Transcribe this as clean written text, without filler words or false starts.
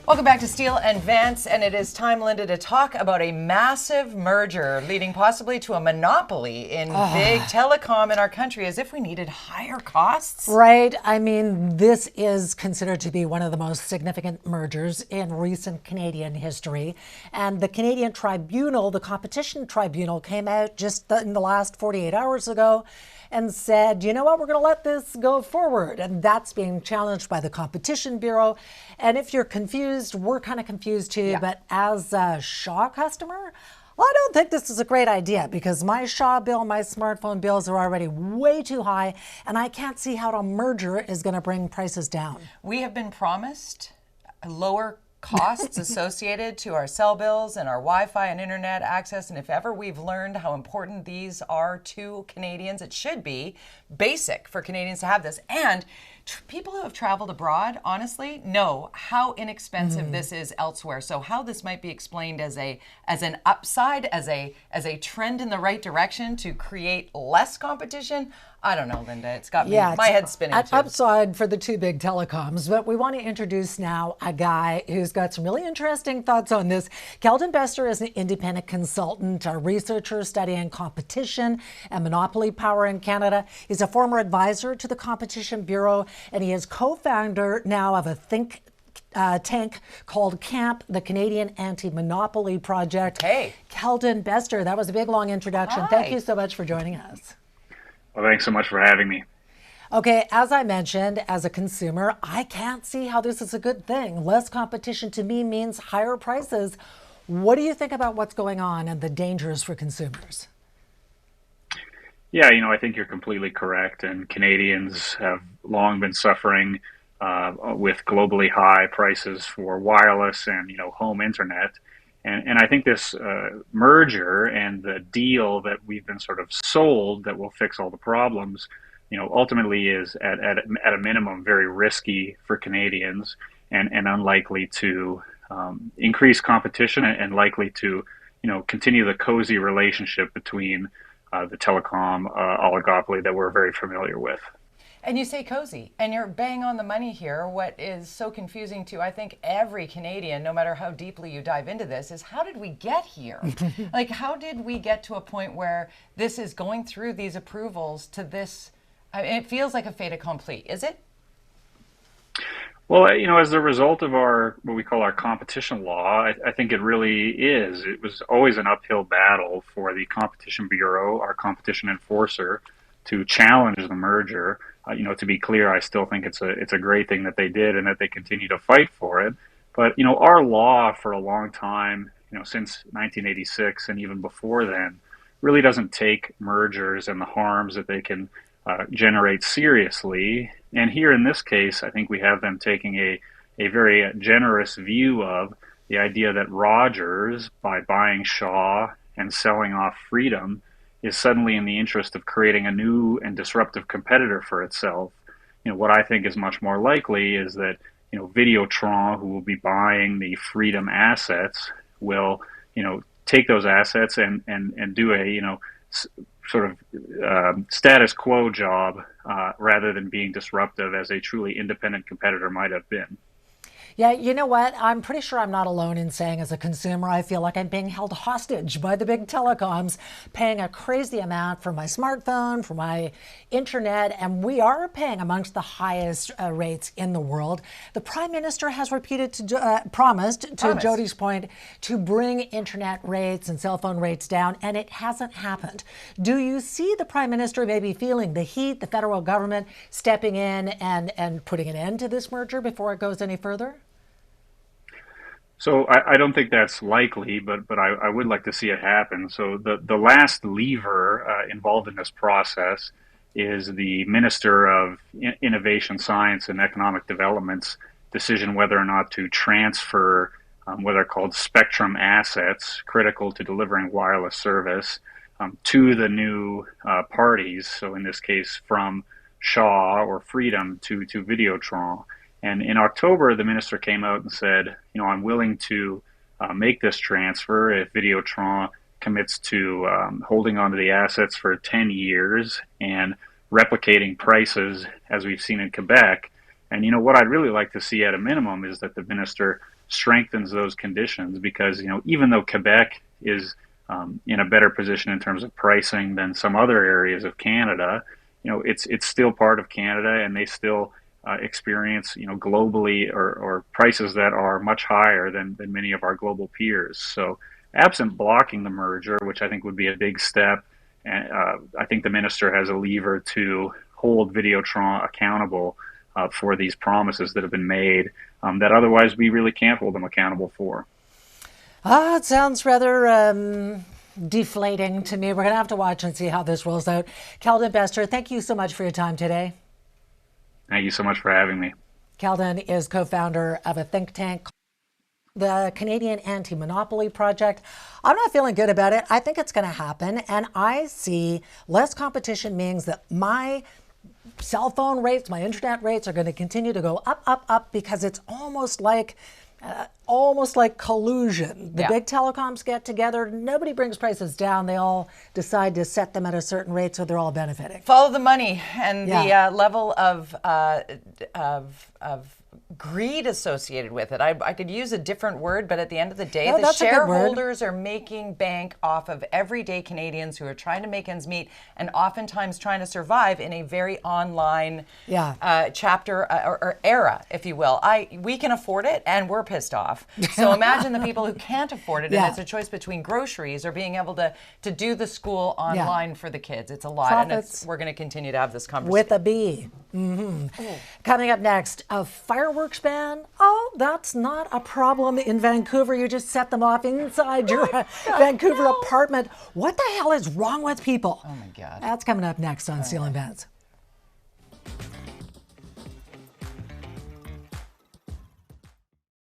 Welcome back to Steele and Vance, and it is time, Linda, to talk about a massive merger leading possibly to a monopoly in big telecom in our country, as if we needed higher costs. Right. I mean, this is considered to be one of the most significant mergers in recent Canadian history. And the Canadian Tribunal, the Competition Tribunal, came out just in the last 48 hours ago and said, you know what, we're going to let this go forward. And that's being challenged by the Competition Bureau. And if you're confused, we're kind of confused too. Yeah. But as a Shaw customer, well, I don't think this is a great idea because my Shaw bill, my smartphone bills are already way too high, and I can't see how a merger is going to bring prices down. We have been promised lower costs associated to our cell bills and our Wi-Fi and internet access, and if ever we've learned how important these are to Canadians, it should be basic for Canadians to have this. And people who have traveled abroad, honestly, know how inexpensive this is elsewhere. So how this might be explained as an upside, as a trend in the right direction to create less competition, I don't know, Linda. It's got my head spinning an too. Upside for the two big telecoms, but we want to introduce now a guy who's got some really interesting thoughts on this. Keldon Bester is an independent consultant, a researcher studying competition and monopoly power in Canada. He's a former advisor to the Competition Bureau, and he is co-founder now of a think tank called CAMP, the Canadian Anti-Monopoly Project. Hey. Keldon Bester, that was a big, long introduction. Hi. Thank you so much for joining us. Well, thanks so much for having me. Okay, as I mentioned, as a consumer, I can't see how this is a good thing. Less competition to me means higher prices. What do you think about what's going on and the dangers for consumers? Yeah, I think you're completely correct. And Canadians have long been suffering with globally high prices for wireless and, home internet. And I think this merger and the deal that we've been sort of sold that will fix all the problems, ultimately is at a minimum very risky for Canadians and unlikely to increase competition and likely to, continue the cozy relationship between the telecom oligopoly that we're very familiar with. And you say cozy, and you're bang on the money here. What is so confusing to, I think, every Canadian, no matter how deeply you dive into this, is how did we get here? Like, how did we get to a point where this is going through these approvals to this? I mean, it feels like a fait accompli, is it? Well, as a result of what we call our competition law, I think it really is. It was always an uphill battle for the Competition Bureau, our competition enforcer, to challenge the merger. To be clear, I still think it's a great thing that they did and that they continue to fight for it. But, our law for a long time, since 1986 and even before then, really doesn't take mergers and the harms that they can generate seriously. And here in this case, I think we have them taking a very generous view of the idea that Rogers, by buying Shaw and selling off Freedom, is suddenly in the interest of creating a new and disruptive competitor for itself. What I think is much more likely is that, Videotron, who will be buying the Freedom assets, will, take those assets and do a, sort of status quo job rather than being disruptive as a truly independent competitor might have been. Yeah, you know what? I'm pretty sure I'm not alone in saying as a consumer, I feel like I'm being held hostage by the big telecoms, paying a crazy amount for my smartphone, for my internet, and we are paying amongst the highest rates in the world. The Prime Minister has promised, to Jody's point, to bring internet rates and cell phone rates down, and it hasn't happened. Do you see the Prime Minister maybe feeling the heat, the federal government stepping in and putting an end to this merger before it goes any further? So I don't think that's likely, but I would like to see it happen. So the last lever involved in this process is the Minister of Innovation, Science, and Economic Development's decision whether or not to transfer what are called spectrum assets critical to delivering wireless service to the new parties. So in this case, from Shaw or Freedom to Videotron. And in October, the minister came out and said, I'm willing to make this transfer if Videotron commits to holding onto the assets for 10 years and replicating prices as we've seen in Quebec. And what I'd really like to see at a minimum is that the minister strengthens those conditions because, even though Quebec is in a better position in terms of pricing than some other areas of Canada, it's still part of Canada, and they still experience, globally or prices that are much higher than many of our global peers. So, absent blocking the merger, which I think would be a big step, and I think the minister has a lever to hold Videotron accountable for these promises that have been made that otherwise we really can't hold them accountable for. It sounds rather deflating to me. We're going to have to watch and see how this rolls out. Keldon Bester, thank you so much for your time today. Thank you so much for having me. Keldon is co-founder of a think tank, the Canadian Anti-Monopoly Project. I'm not feeling good about it. I think it's going to happen. And I see less competition means that my cell phone rates, my internet rates are going to continue to go up, up, up, because it's almost like collusion. The big telecoms get together. Nobody brings prices down. They all decide to set them at a certain rate, so they're all benefiting. Follow the money and the level of greed associated with it. I could use a different word, but at the end of the day, the shareholders are making bank off of everyday Canadians who are trying to make ends meet and oftentimes trying to survive in a very online chapter or era, if you will. We can afford it, and we're pissed off. So imagine the people who can't afford it, and it's a choice between groceries or being able to do the school online for the kids. It's a lot, Profits and we're going to continue to have this conversation. with a B. Coming up next, a fireworks ban. Oh, that's not a problem in Vancouver. You just set them off inside your Vancouver apartment. What the hell is wrong with people? Oh my God. That's coming up next on Steel and Vance.